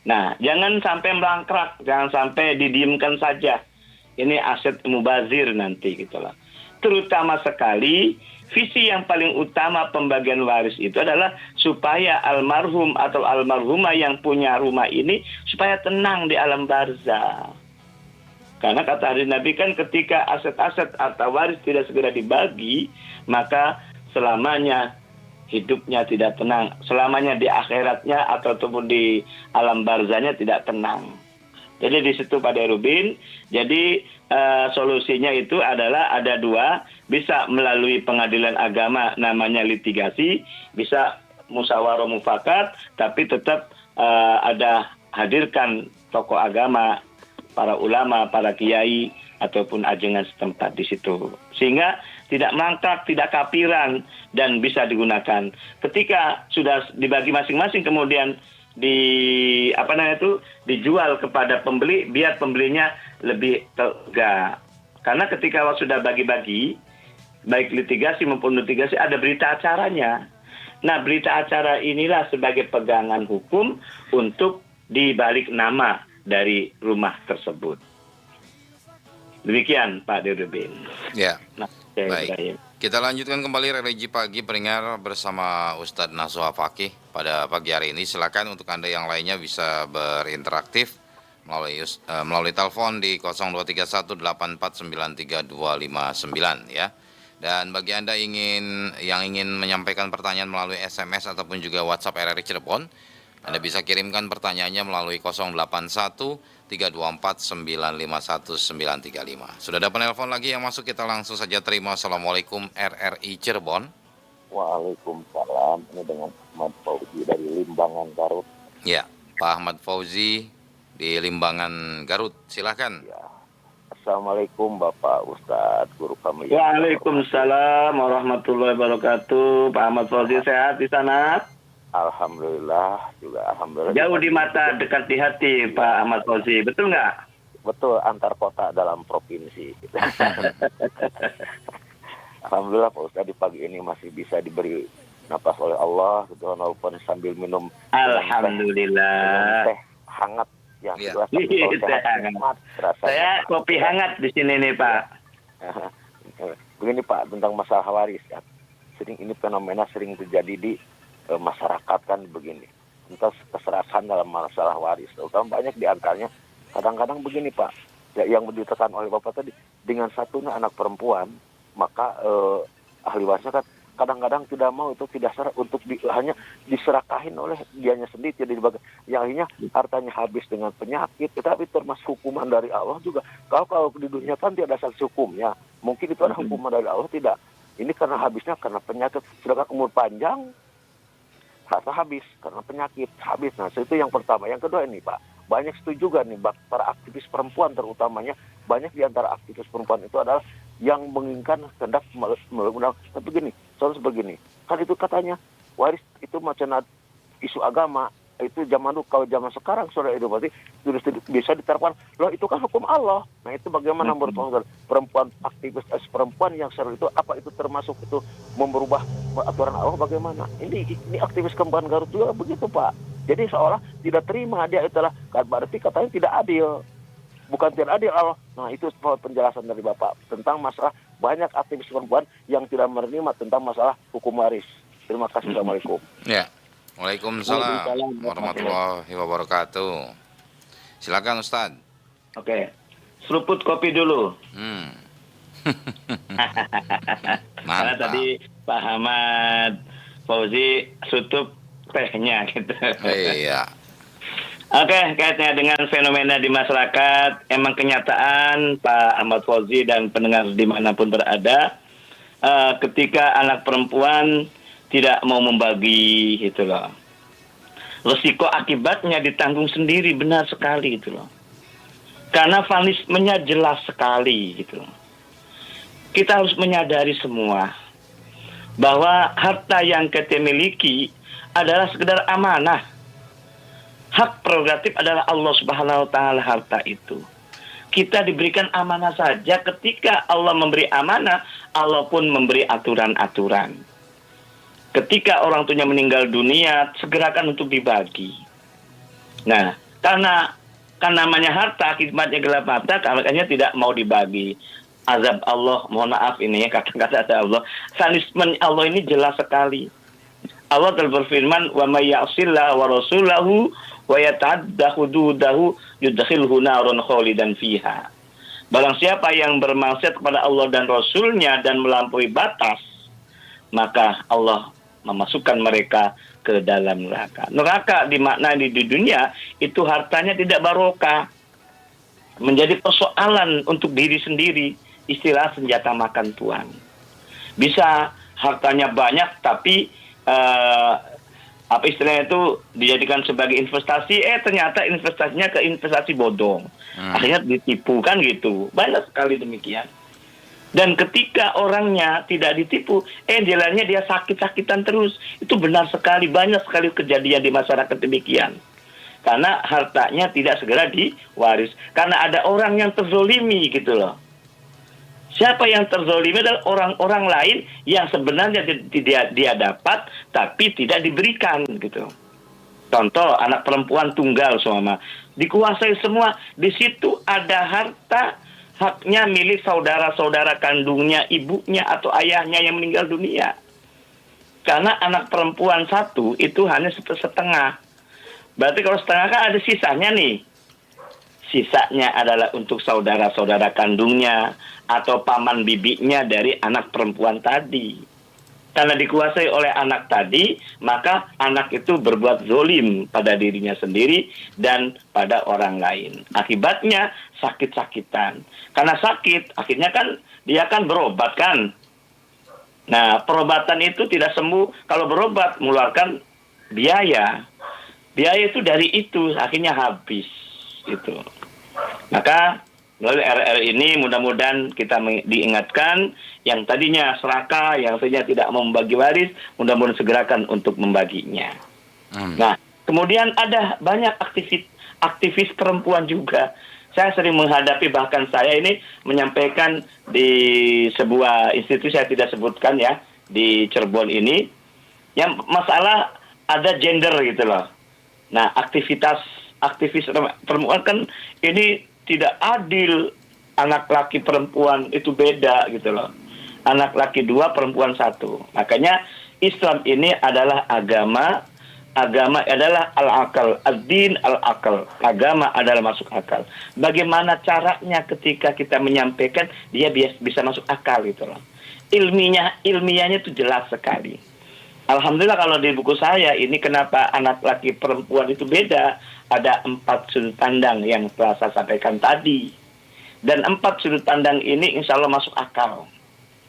Nah, jangan sampai melangkrak, jangan sampai didiamkan saja. Ini aset mubazir nanti gitu lah. terutama sekali visi yang paling utama pembagian waris itu adalah supaya almarhum atau almarhumah yang punya rumah ini supaya tenang di alam barzah. Karena kata hadis Nabi kan ketika aset-aset atau waris tidak segera dibagi, maka selamanya hidupnya tidak tenang. Selamanya di akhiratnya ataupun di alam barzahnya tidak tenang. Jadi di situ Pak Derubin, jadi solusinya itu adalah ada dua, bisa melalui pengadilan agama namanya litigasi, bisa musyawarah mufakat, tapi tetap ada hadirkan tokoh agama, para ulama, para kiai, ataupun ajengan setempat di situ. Sehingga tidak mangkrak, tidak kapiran, dan bisa digunakan. Ketika sudah dibagi masing-masing, kemudian dijual kepada pembeli, biar pembelinya lebih lega. Karena ketika sudah bagi-bagi, baik litigasi maupun litigasi, ada berita acaranya. Nah, berita acara inilah sebagai pegangan hukum untuk dibalik nama dari rumah tersebut. Demikian Pak Dirubin. Ya. Nah, baik. Kita lanjutkan kembali religi pagi pendengar bersama Ustadz Nasuha Fakih pada pagi hari ini. Silakan untuk Anda yang lainnya bisa berinteraktif melalui telepon di 0231849329 ya. Dan bagi Anda yang ingin menyampaikan pertanyaan melalui SMS ataupun juga WhatsApp RRI Cirebon, Anda bisa kirimkan pertanyaannya melalui 081-324-951-935. Sudah ada penelpon lagi yang masuk, kita langsung saja terima. Assalamualaikum RRI Cirebon. Waalaikumsalam. Ini dengan Ahmad Fauzi dari Limbangan, Garut. Ya, Pak Ahmad Fauzi di Limbangan, Garut. Silakan. Ya. Assalamualaikum Bapak Ustadz, guru kami. Waalaikumsalam warahmatullahi wabarakatuh. Pak Ahmad Fauzi sehat di sana? Alhamdulillah, juga alhamdulillah. Jauh di mata, dekat di hati, Pak Ahmad Fauzi. Betul nggak? Betul, antar kota dalam provinsi. Alhamdulillah Pak Ustadz, di pagi ini masih bisa diberi napas oleh Allah, gitu, walaupun sambil minum alhamdulillah teh hangat yang ya. Sehat, saya kopi hangat di sini nih Pak. Begini Pak, tentang masalah waris ya. Ini fenomena sering terjadi di masyarakat kan begini. Tentang keserasan dalam masalah waris, terutama banyak diantaranya. Kadang-kadang begini Pak, ya, yang ditekan oleh Bapak tadi, dengan satunya anak perempuan, maka ahli warisnya kan kadang-kadang tidak mau, itu tidak serah untuk hanya diserakahin oleh dianya sendiri, jadi dibagi, yang akhirnya hartanya habis dengan penyakit. Tetapi termasuk hukuman dari Allah juga. Kalau di dunia kan tidak ada sanksi hukumnya, mungkin itu ada hukuman dari Allah, tidak. Ini karena habisnya karena penyakit, sedangkan umur panjang harta habis karena penyakit habis. Nah, itu yang pertama. Yang kedua ini Pak, banyak setuju juga nih para aktivis perempuan, terutamanya banyak di antara aktivis perempuan itu adalah yang menginginkan hendak melalui tapi begini, soalnya begini, kan itu katanya waris itu macam isu agama, itu zaman dulu. Kalau zaman sekarang sudah itu berarti sudah bisa diterapkan. Loh, itu kan hukum Allah. Nah, itu bagaimana menurut perempuan aktivis perempuan yang seru itu, apa itu termasuk itu merubah aturan Allah bagaimana? Ini aktivis perempuan Garut juga begitu Pak. Jadi seolah tidak terima, dia itulah berarti katanya tidak adil. Bukan tidak adil Allah. Nah, itu penjelasan dari Bapak tentang masalah banyak aktivis perempuan yang tidak menerima tentang masalah hukum waris. Terima kasih. Assalamualaikum. Ya. Waalaikumsalam warahmatullahi wabarakatuh. Silakan Ustadz. Oke. Seruput kopi dulu. Karena tadi Pak Ahmad Fauzi tutup tehnya gitu. Iya. Oke, kaitannya dengan fenomena di masyarakat, emang kenyataan Pak Ahmad Fauzi dan pendengar dimanapun berada, ketika anak perempuan tidak mau membagi gitu loh, resiko akibatnya ditanggung sendiri, benar sekali gitu loh. Karena punishment-nya jelas sekali gitu loh. Kita harus menyadari semua bahwa harta yang kita miliki adalah sekedar amanah. Hak prerogatif adalah Allah Subhanahu wa taala harta itu. Kita diberikan amanah saja, ketika Allah memberi amanah, Allah pun memberi aturan-aturan. Ketika orang tuanya meninggal dunia, segerakan untuk dibagi. Nah, karena namanya harta, akibatnya gelap mata, makanya tidak mau dibagi. azab Allah, mohon maaf ini ya kata-kata azab Allah, sadisme Allah ini jelas sekali. Allah telah berfirman, wa may ya'sillah wa rasulahu wa yata'adda hududahu yudkhilhu naron khalidan fiha. Barang siapa yang bermaksiat kepada Allah dan Rasulnya dan melampaui batas, maka Allah memasukkan mereka ke dalam neraka. Neraka dimaknai di dunia itu hartanya tidak barokah, menjadi persoalan untuk diri sendiri, istilah senjata makan tuan. Bisa hartanya banyak tapi apa istilahnya itu dijadikan sebagai investasi, ternyata investasinya ke investasi bodong. Akhirnya ditipu kan gitu. Banyak sekali demikian. Dan ketika orangnya tidak ditipu, jalannya dia sakit-sakitan terus. Itu benar sekali, banyak sekali kejadian di masyarakat demikian. Karena hartanya tidak segera diwaris. Karena ada orang yang terzolimi gitu loh. Siapa yang terzolimi adalah orang-orang lain yang sebenarnya dia dapat tapi tidak diberikan gitu. Contoh anak perempuan tunggal semua dikuasai semua. Di situ ada harta haknya milik saudara-saudara kandungnya, ibunya atau ayahnya yang meninggal dunia. Karena anak perempuan satu itu hanya setengah. Berarti kalau setengah kan ada sisanya nih. Sisanya adalah untuk saudara-saudara kandungnya atau paman bibinya dari anak perempuan tadi. Karena dikuasai oleh anak tadi, maka anak itu berbuat zolim pada dirinya sendiri dan pada orang lain. Akibatnya sakit-sakitan. Karena sakit, akhirnya kan dia kan berobat kan. Nah, perobatan itu tidak sembuh. Kalau berobat, mengeluarkan biaya. Biaya itu dari itu, akhirnya habis. Gitu. Maka melalui RR ini mudah-mudahan kita diingatkan yang tadinya serakah, yang tadinya tidak mau membagi waris, mudah-mudahan segerakan untuk membaginya. Nah, kemudian ada banyak aktivis perempuan juga. Saya sering menghadapi, bahkan saya ini menyampaikan di sebuah institusi, saya tidak sebutkan ya, di Cirebon ini, yang masalah ada gender gitu loh. Nah, aktivis perempuan kan ini tidak adil, anak laki perempuan itu beda gitu loh. Anak laki 2, perempuan 1. Makanya Islam ini adalah agama adalah al-akal, ad-din al-akal. Agama adalah masuk akal. Bagaimana caranya ketika kita menyampaikan dia bisa masuk akal gitu loh. Ilmiahnya itu jelas sekali. Alhamdulillah kalau di buku saya ini kenapa anak laki perempuan itu beda, ada 4 sudut pandang yang telah saya sampaikan tadi. Dan 4 sudut pandang ini insya Allah masuk akal.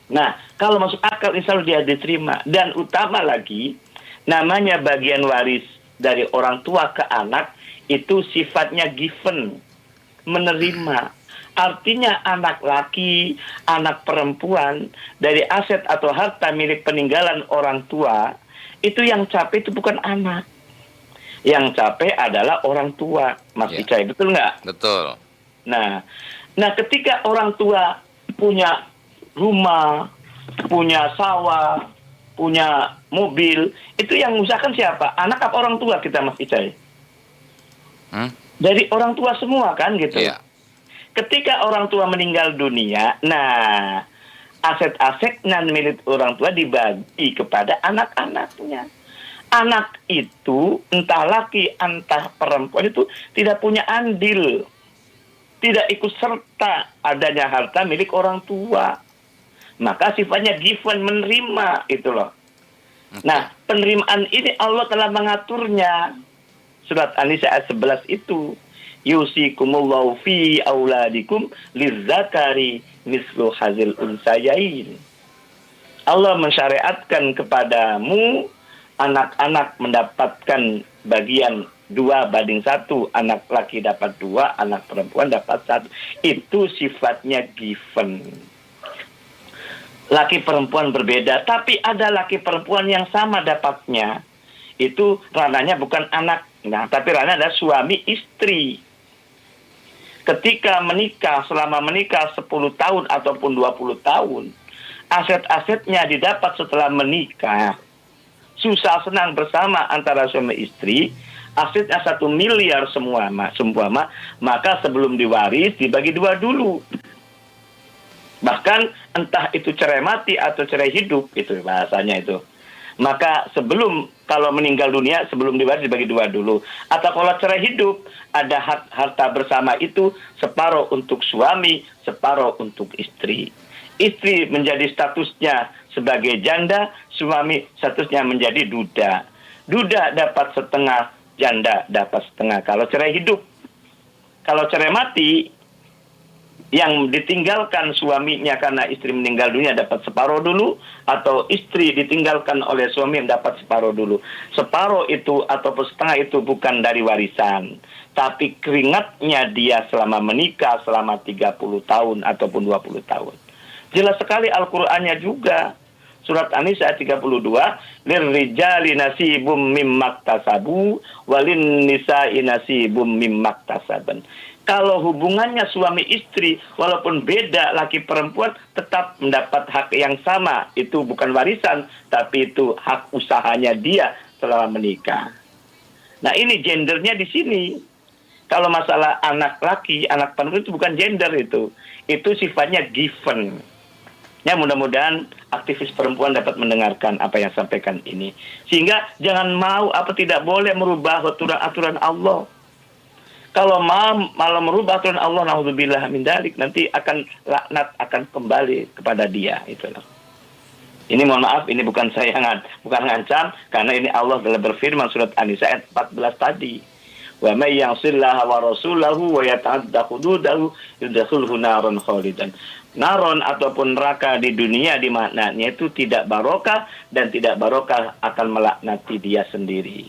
Nah, kalau masuk akal insya Allah dia diterima. Dan utama lagi, namanya bagian waris dari orang tua ke anak itu sifatnya given, menerima. Artinya anak laki, anak perempuan dari aset atau harta milik peninggalan orang tua, itu yang capek itu bukan anak. Yang capek adalah orang tua. Mas Icai, betul nggak? Betul. Nah, ketika orang tua punya rumah, punya sawah, punya mobil, itu yang mengusahakan siapa? Anak apa orang tua kita, Mas Icai? Dari orang tua semua kan gitu. Iya. Ketika orang tua meninggal dunia, nah aset-aset nan milik orang tua dibagi kepada anak-anaknya. Anak itu entah laki entah perempuan itu tidak punya andil, tidak ikut serta adanya harta milik orang tua. Maka sifatnya given, menerima itu loh. Nah, penerimaan ini Allah telah mengaturnya. Surat An-Nisa ayat 11 itu. Yusikumullahu fi auladikum lizzakari mislu hazil unsayain. Allah mensyariatkan kepadamu anak-anak mendapatkan bagian 2:1. Anak laki dapat 2, anak perempuan dapat 1. Itu sifatnya given. Laki perempuan berbeda, tapi ada laki perempuan yang sama dapatnya. Itu ranahnya bukan anak, tapi ranahnya adalah suami istri. Ketika menikah, selama menikah 10 tahun ataupun 20 tahun, aset-asetnya didapat setelah menikah. Susah senang bersama antara suami istri, asetnya 1 miliar semua, maka sebelum diwaris dibagi 2 dulu. Bahkan entah itu cerai mati atau cerai hidup, itu bahasanya itu. Maka sebelum kalau meninggal dunia, sebelum diwaris dibagi dua dulu. Atau kalau cerai hidup, ada harta bersama itu separuh untuk suami, separuh untuk istri. Istri menjadi statusnya sebagai janda, suami statusnya menjadi duda. Duda dapat setengah, janda dapat setengah. Kalau cerai hidup, kalau cerai mati, yang ditinggalkan suaminya karena istri meninggal dunia dapat separuh dulu, atau istri ditinggalkan oleh suami yang dapat separuh dulu. Separuh itu ataupun setengah itu bukan dari warisan, tapi keringatnya dia selama menikah selama 30 tahun ataupun 20 tahun. Jelas sekali Al-Qur'annya juga. Surat An-Nisa ayat 32, lirrijali nasibum mimmaktasabu walin nisa'i nasibum mimmaktasaban. Kalau hubungannya suami istri, walaupun beda laki perempuan, tetap mendapat hak yang sama. Itu bukan warisan, tapi itu hak usahanya dia selama menikah. Nah, ini gendernya di sini. Kalau masalah anak laki, anak perempuan itu bukan gender itu. Itu sifatnya given. Ya, mudah-mudahan aktivis perempuan dapat mendengarkan apa yang sampaikan ini. Sehingga jangan mau apa tidak boleh merubah aturan-aturan Allah. Kalau malah merubah aturan Allah, naudzubillah min dzalik, nanti akan laknat akan kembali kepada dia, itu loh. Ini mohon maaf, ini bukan saya bukan ngancam, karena ini Allah telah berfirman surat An-Nisa ayat 14 tadi. Wa may ya'sillaha wa rasulahu wa yata'adda hududahu yudkhilhu naran khalidan. Naron ataupun neraka di dunia di maknanya itu tidak barokah, dan tidak barokah akan melaknati dia sendiri.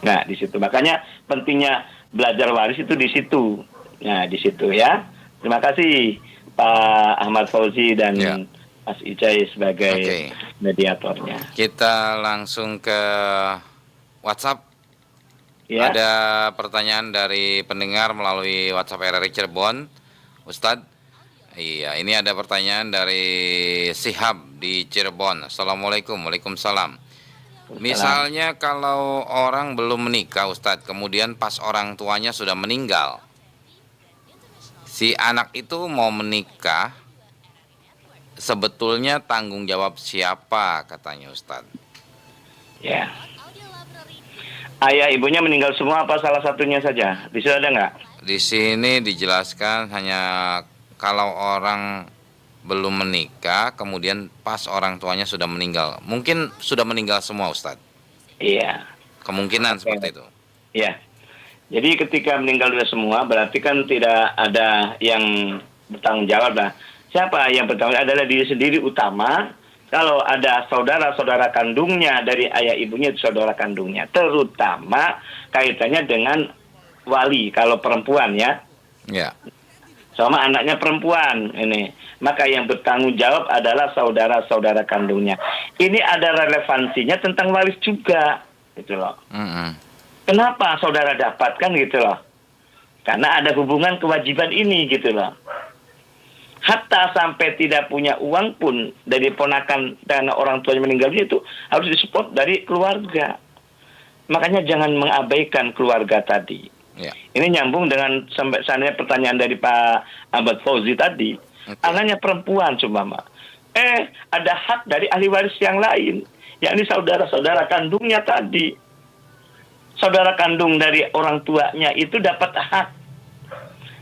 Nah, di situ makanya pentingnya belajar waris itu di situ. Nah, di situ ya. Terima kasih Pak Ahmad Fauzi dan Mas Icai sebagai mediatornya. Kita langsung ke WhatsApp. Ya. Ada pertanyaan dari pendengar melalui WhatsApp RRI Cirebon, Ustadz. Iya, ini ada pertanyaan dari Sihab di Cirebon. Assalamualaikum. Waalaikumsalam. Misalnya kalau orang belum menikah, Ustadz, kemudian pas orang tuanya sudah meninggal, si anak itu mau menikah, sebetulnya tanggung jawab siapa, katanya Ustadz? Ya. Ayah ibunya meninggal semua apa salah satunya saja? Di sini ada nggak? Di sini dijelaskan hanya kalau orang belum menikah, kemudian pas orang tuanya sudah meninggal. Mungkin sudah meninggal semua, Ustadz. Iya. Kemungkinan seperti itu. Iya. Jadi ketika meninggal dunia semua, berarti kan tidak ada yang bertanggung jawab lah. Siapa yang bertanggung jawab? Adalah diri sendiri utama. Kalau ada saudara-saudara kandungnya dari ayah ibunya, itu saudara kandungnya. Terutama kaitannya dengan wali, kalau perempuan ya. Ya. Sama anaknya perempuan ini, maka yang bertanggung jawab adalah saudara-saudara kandungnya. Ini ada relevansinya tentang waris juga, gitu loh. Kenapa saudara dapatkan gitu loh? Karena ada hubungan kewajiban ini gitu loh. Hatta sampai tidak punya uang pun dari ponakan karena orang tuanya meninggal itu harus disupport dari keluarga. Makanya jangan mengabaikan keluarga tadi. Ya. Ini nyambung dengan sampai sana pertanyaan dari Pak Ahmad Fauzi tadi. Anaknya perempuan cuma, ada hak dari ahli waris yang lain, yakni saudara-saudara kandungnya tadi. Saudara kandung dari orang tuanya itu dapat hak.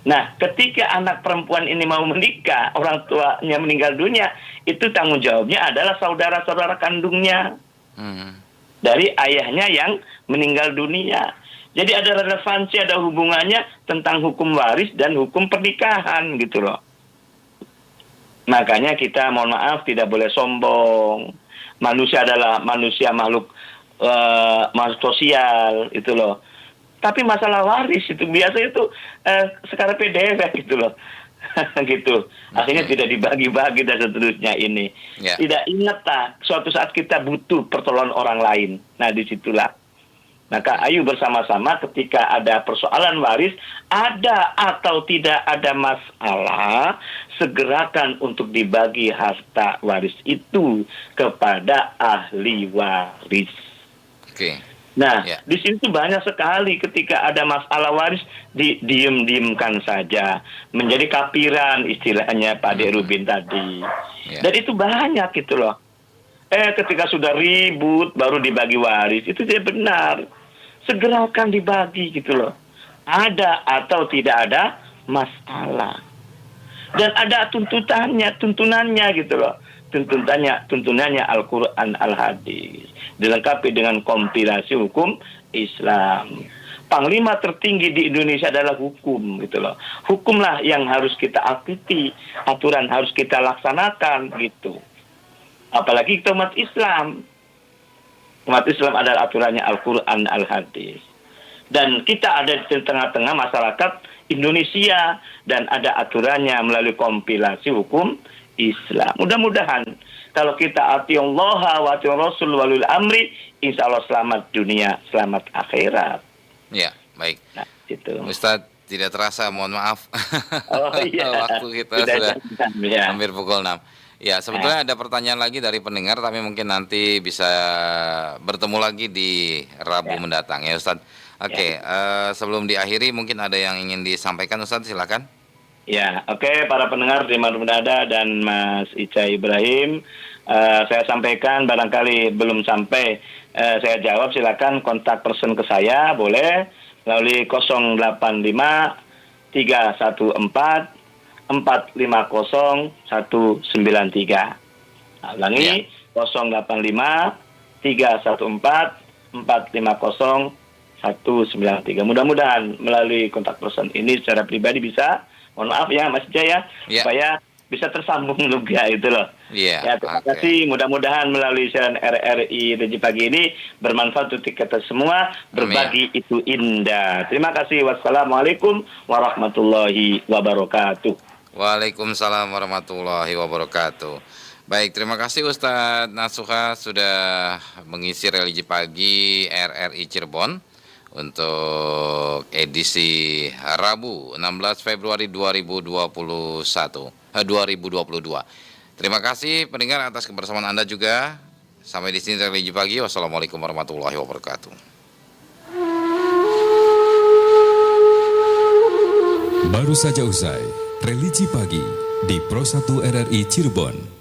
Nah, ketika anak perempuan ini mau menikah, orang tuanya meninggal dunia, itu tanggung jawabnya adalah saudara-saudara kandungnya dari ayahnya yang meninggal dunia. Jadi ada relevansi, ada hubungannya tentang hukum waris dan hukum pernikahan gitu loh. Makanya kita mohon maaf tidak boleh sombong. Manusia adalah manusia makhluk sosial itu loh. Tapi masalah waris itu biasa itu sekarang PDF gitu loh. gitu. Akhirnya tidak dibagi-bagi dan seterusnya ini. Ya. Tidak ingat tak suatu saat kita butuh pertolongan orang lain. Nah, disitulah. Maka ayo bersama-sama ketika ada persoalan waris, ada atau tidak ada masalah, segerakan untuk dibagi harta waris itu kepada ahli waris. Oke. Nah, Ya. di situ banyak sekali ketika ada masalah waris diem-diemkan saja, menjadi kapiran istilahnya Pak De Rubin tadi. Ya. Dan itu banyak gitu loh. Ketika sudah ribut baru dibagi waris, itu tidak benar. Segerakan dibagi gitu loh. Ada atau tidak ada masalah. Dan ada tuntunannya gitu loh. Tuntunannya Al-Quran Al-Hadis. Dilengkapi dengan kompilasi hukum Islam. Panglima tertinggi di Indonesia adalah hukum gitu loh. Hukumlah yang harus kita ikuti, aturan harus kita laksanakan gitu. Apalagi kita umat Islam. Umat Islam adalah aturannya Al-Quran Al-Hadis. Dan kita ada di tengah-tengah masyarakat Indonesia dan ada aturannya melalui kompilasi hukum Islam. Mudah-mudahan kalau kita ati Allah wa ati Rasul walul amri, insya Allah selamat dunia, selamat akhirat. Ya, baik. Nah, itu. Ustadz, tidak terasa, mohon maaf. Oh iya. Waktu kita sudah ya. hampir pukul 6. Ya, sebetulnya ada pertanyaan lagi dari pendengar, tapi mungkin nanti bisa bertemu lagi di Rabu mendatang ya Ustadz. Oke, sebelum diakhiri mungkin ada yang ingin disampaikan Ustadz, silakan. Ya, oke, para pendengar di Manado Menada dan Mas Ica Ibrahim, saya sampaikan barangkali belum sampai saya jawab, silakan kontak person ke saya, boleh melalui 085 314 450 193. Ulangi, 085 314 450 193. Mudah-mudahan melalui kontak person ini secara pribadi bisa, mohon maaf ya Mas Jaya, supaya bisa tersambung juga itu loh. Ya, terima kasih. Mudah-mudahan melalui siaran RRI Religi Pagi ini bermanfaat untuk kita semua. Berbagi itu indah. Terima kasih. Wassalamualaikum warahmatullahi wabarakatuh. Waalaikumsalam warahmatullahi wabarakatuh. Baik, terima kasih Ustadz Nasuha sudah mengisi Religi Pagi RRI Cirebon untuk edisi Rabu 16 Februari 2022. Terima kasih pendengar atas kebersamaan Anda juga. Sampai di sini Religi Pagi. Wassalamualaikum warahmatullahi wabarakatuh. Baru saja usai Religi Pagi di Pro 1 RRI Cirebon.